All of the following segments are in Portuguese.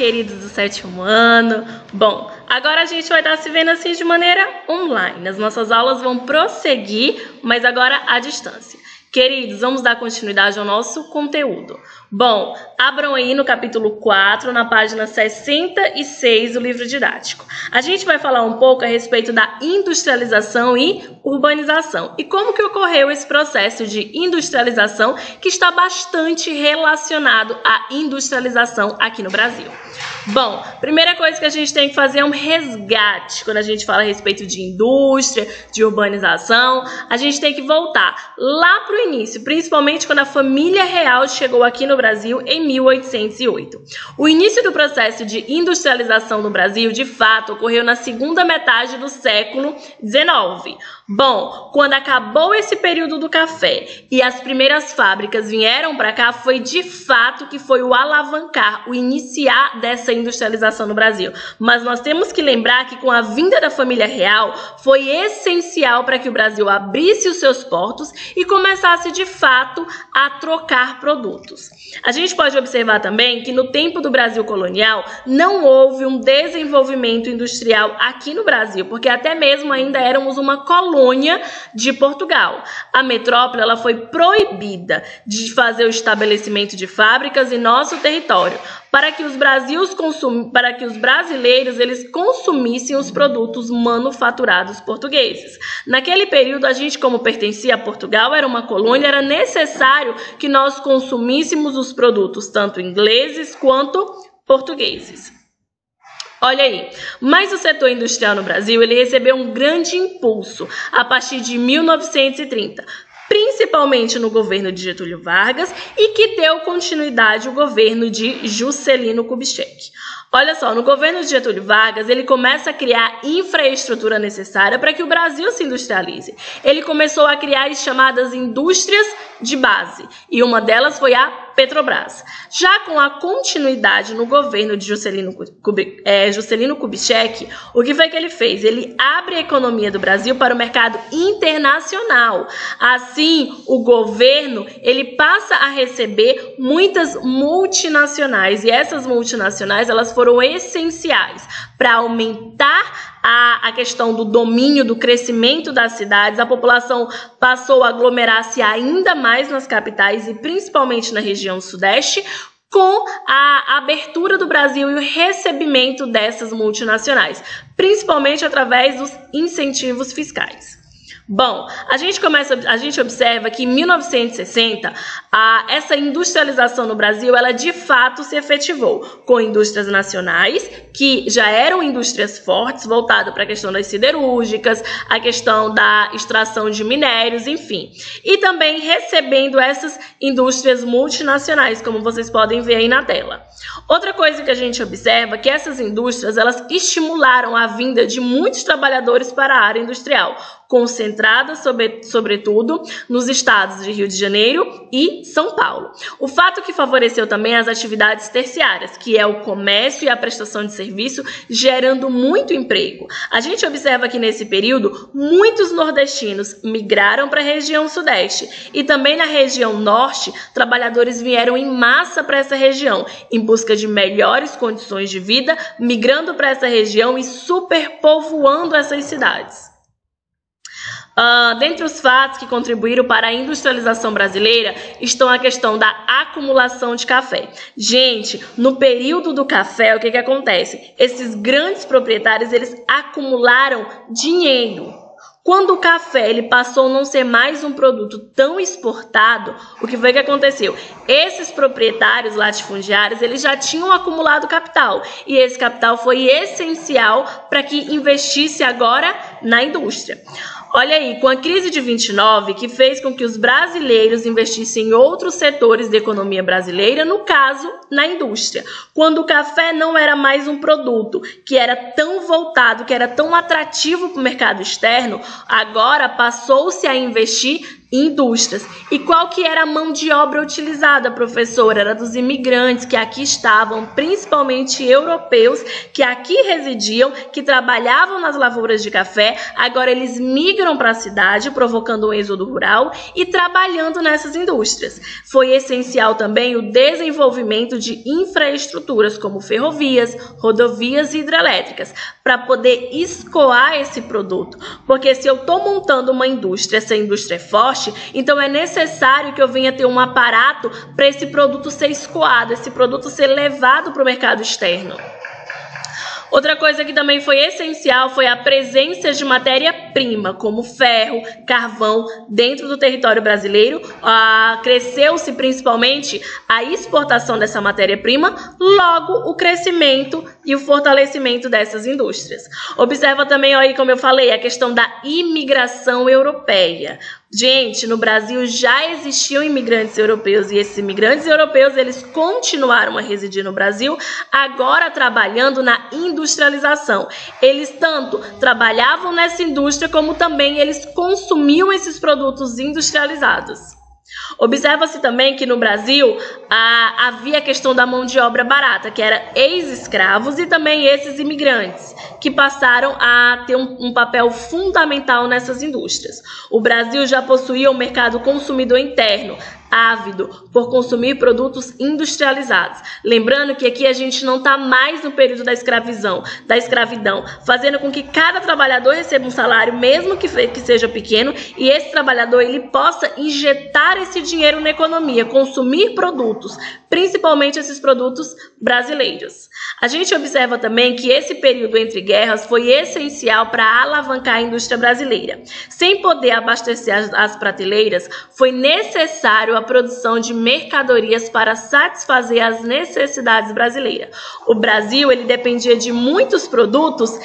queridos do 7º ano. Bom, agora a gente vai estar se vendo assim de maneira online. As nossas aulas vão prosseguir, mas agora à distância. Queridos, vamos dar continuidade ao nosso conteúdo. Bom, abram aí no capítulo 4, na página 66 do livro didático. A gente vai falar um pouco a respeito da industrialização e urbanização. E como que ocorreu esse processo de industrialização que está bastante relacionado à industrialização aqui no Brasil. Bom, primeira coisa que a gente tem que fazer é um resgate. Quando a gente fala a respeito de indústria, de urbanização, a gente tem que voltar lá para o início, principalmente quando a família real chegou aqui no Brasil em 1808. O início do processo de industrialização no Brasil, de fato, ocorreu na segunda metade do século XIX. Bom, quando acabou esse período do café e as primeiras fábricas vieram para cá, foi de fato que foi o alavancar, o iniciar dessa industrialização no Brasil. Mas nós temos que lembrar que com a vinda da família real, foi essencial para que o Brasil abrisse os seus portos e começasse de fato a trocar produtos. A gente pode observar também que no tempo do Brasil colonial não houve um desenvolvimento industrial aqui no Brasil, porque até mesmo ainda éramos uma colônia de Portugal. A metrópole ela foi proibida de fazer o estabelecimento de fábricas em nosso território, para que os brasileiros eles consumissem os produtos manufaturados portugueses. Naquele período, a gente, como pertencia a Portugal, era uma colônia, era necessário que nós consumíssemos os produtos, tanto ingleses quanto portugueses. Olha aí, mas o setor industrial no Brasil ele recebeu um grande impulso a partir de 1930, principalmente no governo de Getúlio Vargas e que deu continuidade ao governo de Juscelino Kubitschek. Olha só, no governo de Getúlio Vargas, ele começa a criar infraestrutura necessária para que o Brasil se industrialize. Ele começou a criar as chamadas indústrias de base, e uma delas foi a Petrobras. Já com a continuidade no governo de Juscelino Kubitschek, o que foi que ele fez? Ele abre a economia do Brasil para o mercado internacional. Assim, o governo ele passa a receber muitas multinacionais, e essas multinacionais elas foram essenciais para aumentar a questão do domínio, do crescimento das cidades. A população passou a aglomerar-se ainda mais nas capitais e principalmente na região sudeste, com a abertura do Brasil e o recebimento dessas multinacionais, principalmente através dos incentivos fiscais. Bom, a gente observa que em 1960, essa industrialização no Brasil, ela de fato se efetivou com indústrias nacionais, que já eram indústrias fortes, voltadas para a questão das siderúrgicas, a questão da extração de minérios, enfim. E também recebendo essas indústrias multinacionais, como vocês podem ver aí na tela. Outra coisa que a gente observa é que essas indústrias, elas estimularam a vinda de muitos trabalhadores para a área industrial, concentradas, sobretudo, nos estados de Rio de Janeiro e São Paulo. O fato que favoreceu também as atividades terciárias, que é o comércio e a prestação de serviço, gerando muito emprego. A gente observa que nesse período, muitos nordestinos migraram para a região sudeste e também na região norte, trabalhadores vieram em massa para essa região, em busca de melhores condições de vida, migrando para essa região e superpovoando essas cidades. Dentre os fatos que contribuíram para a industrialização brasileira estão a questão da acumulação de café. Gente, no período do café, o que acontece? Esses grandes proprietários, eles acumularam dinheiro. Quando o café ele passou a não ser mais um produto tão exportado, o que foi que aconteceu? Esses proprietários latifundiários, eles já tinham acumulado capital, e esse capital foi essencial para que investisse agora na indústria. Olha aí, com a crise de 29, que fez com que os brasileiros investissem em outros setores da economia brasileira, no caso, na indústria. Quando o café não era mais um produto que era tão voltado, que era tão atrativo para o mercado externo, agora passou-se a investir indústrias. E qual que era a mão de obra utilizada, professora? Era dos imigrantes que aqui estavam, principalmente europeus, que aqui residiam, que trabalhavam nas lavouras de café. Agora eles migram para a cidade, provocando um êxodo rural e trabalhando nessas indústrias. Foi essencial também o desenvolvimento de infraestruturas como ferrovias, rodovias e hidrelétricas, para poder escoar esse produto. Porque se eu estou montando uma indústria, essa indústria é forte, então é necessário que eu venha ter um aparato para esse produto ser escoado, esse produto ser levado para o mercado externo. Outra coisa que também foi essencial foi a presença de matéria-prima, como ferro, carvão, dentro do território brasileiro. Cresceu-se principalmente a exportação dessa matéria-prima, logo o crescimento e o fortalecimento dessas indústrias. Observa também aí, como eu falei, a questão da imigração europeia. Gente, no Brasil já existiam imigrantes europeus e esses imigrantes europeus eles continuaram a residir no Brasil, agora trabalhando na industrialização. Eles tanto trabalhavam nessa indústria como também eles consumiam esses produtos industrializados. Observa-se também que no Brasil havia a questão da mão de obra barata, que era ex-escravos e também esses imigrantes, que passaram a ter um papel fundamental nessas indústrias. O Brasil já possuía um mercado consumidor interno, ávido por consumir produtos industrializados. Lembrando que aqui a gente não está mais no período da escravidão, fazendo com que cada trabalhador receba um salário, mesmo que seja pequeno, e esse trabalhador ele possa injetar esse dinheiro na economia, consumir produtos, principalmente esses produtos brasileiros. A gente observa também que esse período entre guerras foi essencial para alavancar a indústria brasileira. Sem poder abastecer as prateleiras, foi necessário a produção de mercadorias para satisfazer as necessidades brasileiras. O Brasil ele dependia de muitos produtos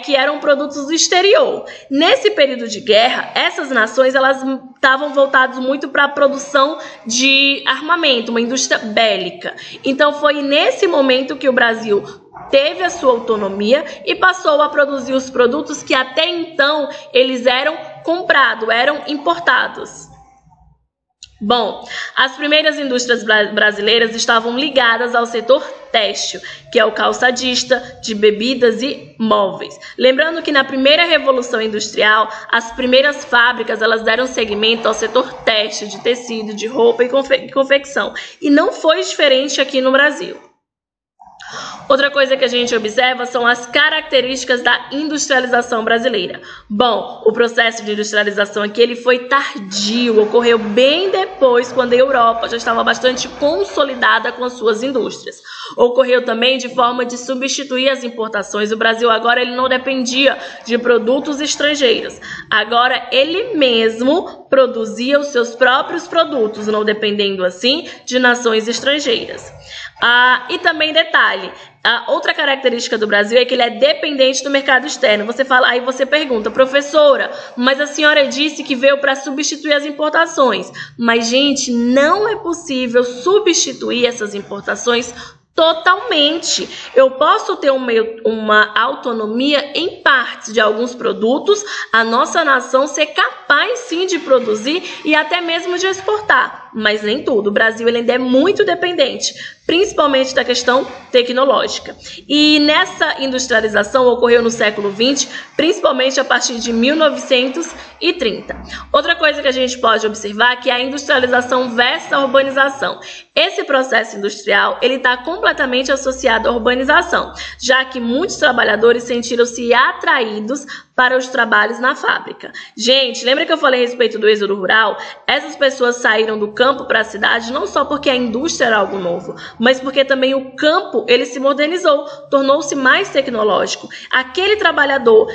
que eram produtos do exterior. Nesse período de guerra, essas nações elas estavam voltadas muito para a produção de armamento, uma indústria bélica. Então foi nesse momento que o Brasil teve a sua autonomia e passou a produzir os produtos que até então eles eram comprados, eram importados. Bom, as primeiras indústrias brasileiras estavam ligadas ao setor têxtil, que é o calçadista, de bebidas e móveis. Lembrando que na primeira revolução industrial, as primeiras fábricas elas deram seguimento ao setor têxtil, de tecido, de roupa e confecção. E não foi diferente aqui no Brasil. Outra coisa que a gente observa são as características da industrialização brasileira. Bom, o processo de industrialização aqui ele foi tardio, ocorreu bem depois, quando a Europa já estava bastante consolidada com as suas indústrias. Ocorreu também de forma de substituir as importações. O Brasil agora ele não dependia de produtos estrangeiros. Agora ele mesmo produzia os seus próprios produtos, não dependendo assim de nações estrangeiras. E também detalhe, a outra característica do Brasil é que ele é dependente do mercado externo. Aí você pergunta, professora, mas a senhora disse que veio para substituir as importações. Mas, gente, não é possível substituir essas importações totalmente. Eu posso ter uma autonomia em partes de alguns produtos, a nossa nação ser capaz sim de produzir e até mesmo de exportar, mas nem tudo. O Brasil ele ainda é muito dependente, principalmente da questão tecnológica. E nessa industrialização ocorreu no século XX, principalmente a partir de 1930. Outra coisa que a gente pode observar é que a industrialização versus a urbanização. Esse processo industrial ele está completamente associado à urbanização, já que muitos trabalhadores sentiram-se atraídos para os trabalhos na fábrica. Gente, lembra que eu falei a respeito do êxodo rural? Essas pessoas saíram do campo para a cidade não só porque a indústria era algo novo, mas porque também o campo ele se modernizou, tornou-se mais tecnológico. Aquele trabalhador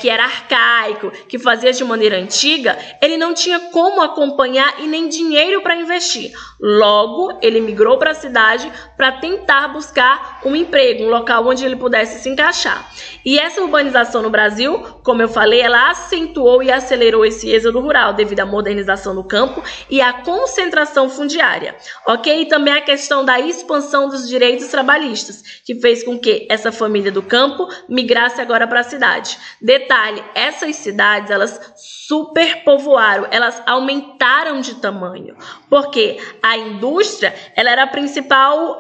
que era arcaico, que fazia de maneira antiga, ele não tinha como acompanhar e nem dinheiro para investir. Logo, ele migrou para a cidade para tentar buscar um emprego, um local onde ele pudesse se encaixar. E essa urbanização no Brasil como eu falei, ela acentuou e acelerou esse êxodo rural devido à modernização do campo e à concentração fundiária, ok? E também a questão da expansão dos direitos trabalhistas, que fez com que essa família do campo migrasse agora para a cidade. Detalhe, essas cidades, elas superpovoaram, elas aumentaram de tamanho, porque a indústria, ela era a principal,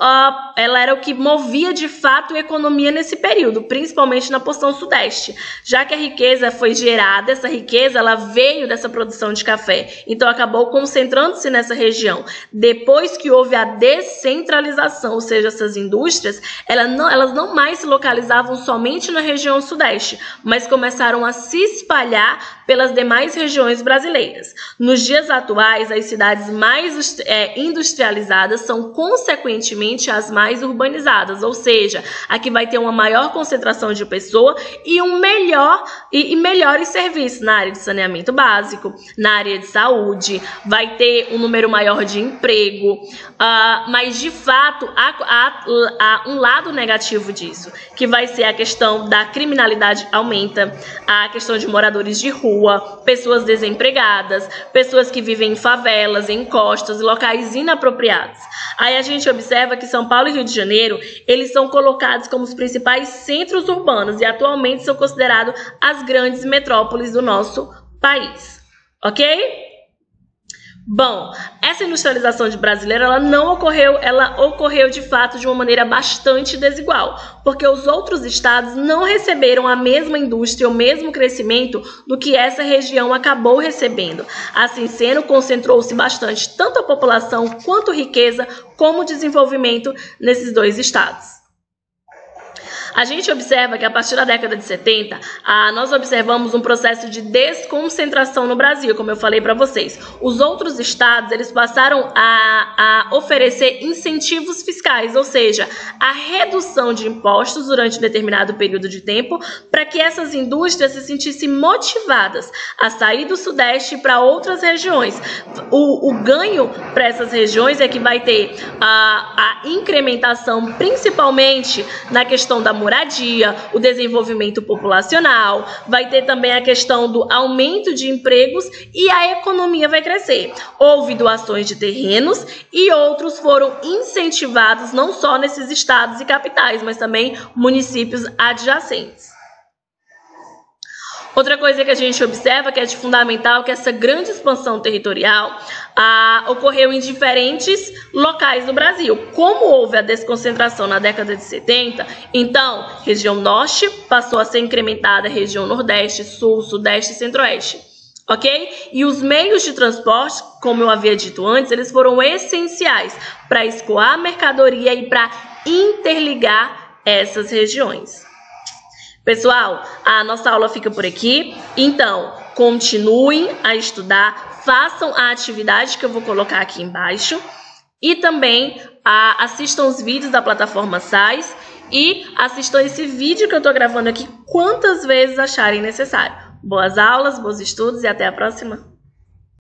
ela era o que movia de fato a economia nesse período, principalmente na porção sudeste, já que a riqueza foi gerada, essa riqueza ela veio dessa produção de café, então acabou concentrando-se nessa região. Depois que houve a descentralização, ou seja, essas indústrias, elas não mais se localizavam somente na região sudeste, mas começaram a se espalhar pelas demais regiões brasileiras. Nos dias atuais, as cidades mais industrializadas são, consequentemente, as mais urbanizadas, ou seja, aqui vai ter uma maior concentração de pessoa e melhores serviços na área de saneamento básico, na área de saúde, vai ter um número maior de emprego, mas de fato há um lado negativo disso, que vai ser a questão da criminalidade aumenta, a questão de moradores de rua, pessoas desempregadas, pessoas que vivem em favelas, em encostas, locais inapropriados. Aí a gente observa que São Paulo e Rio de Janeiro, eles são colocados como os principais centros urbanos e atualmente são considerados as grandes metrópoles do nosso país, ok? Bom, essa industrialização brasileira, ela ocorreu de fato de uma maneira bastante desigual, porque os outros estados não receberam a mesma indústria, o mesmo crescimento do que essa região acabou recebendo. Assim sendo, concentrou-se bastante tanto a população quanto riqueza, como desenvolvimento nesses dois estados. A gente observa que a partir da década de 70, nós observamos um processo de desconcentração no Brasil, como eu falei para vocês. Os outros estados, eles passaram a oferecer incentivos fiscais, ou seja, a redução de impostos durante um determinado período de tempo, para que essas indústrias se sentissem motivadas a sair do Sudeste para outras regiões. O ganho para essas regiões é que vai ter a incrementação, principalmente na questão da moradia, o desenvolvimento populacional, vai ter também a questão do aumento de empregos e a economia vai crescer. Houve doações de terrenos e outros foram incentivados não só nesses estados e capitais, mas também municípios adjacentes. Outra coisa que a gente observa que é de fundamental, que essa grande expansão territorial ocorreu em diferentes locais do Brasil. Como houve a desconcentração na década de 70, então, região norte passou a ser incrementada, região nordeste, sul, sudeste e centro-oeste, ok? E os meios de transporte, como eu havia dito antes, eles foram essenciais para escoar a mercadoria e para interligar essas regiões. Pessoal, a nossa aula fica por aqui, então continuem a estudar, façam a atividade que eu vou colocar aqui embaixo e também assistam os vídeos da plataforma SAIS e assistam esse vídeo que eu estou gravando aqui quantas vezes acharem necessário. Boas aulas, bons estudos e até a próxima!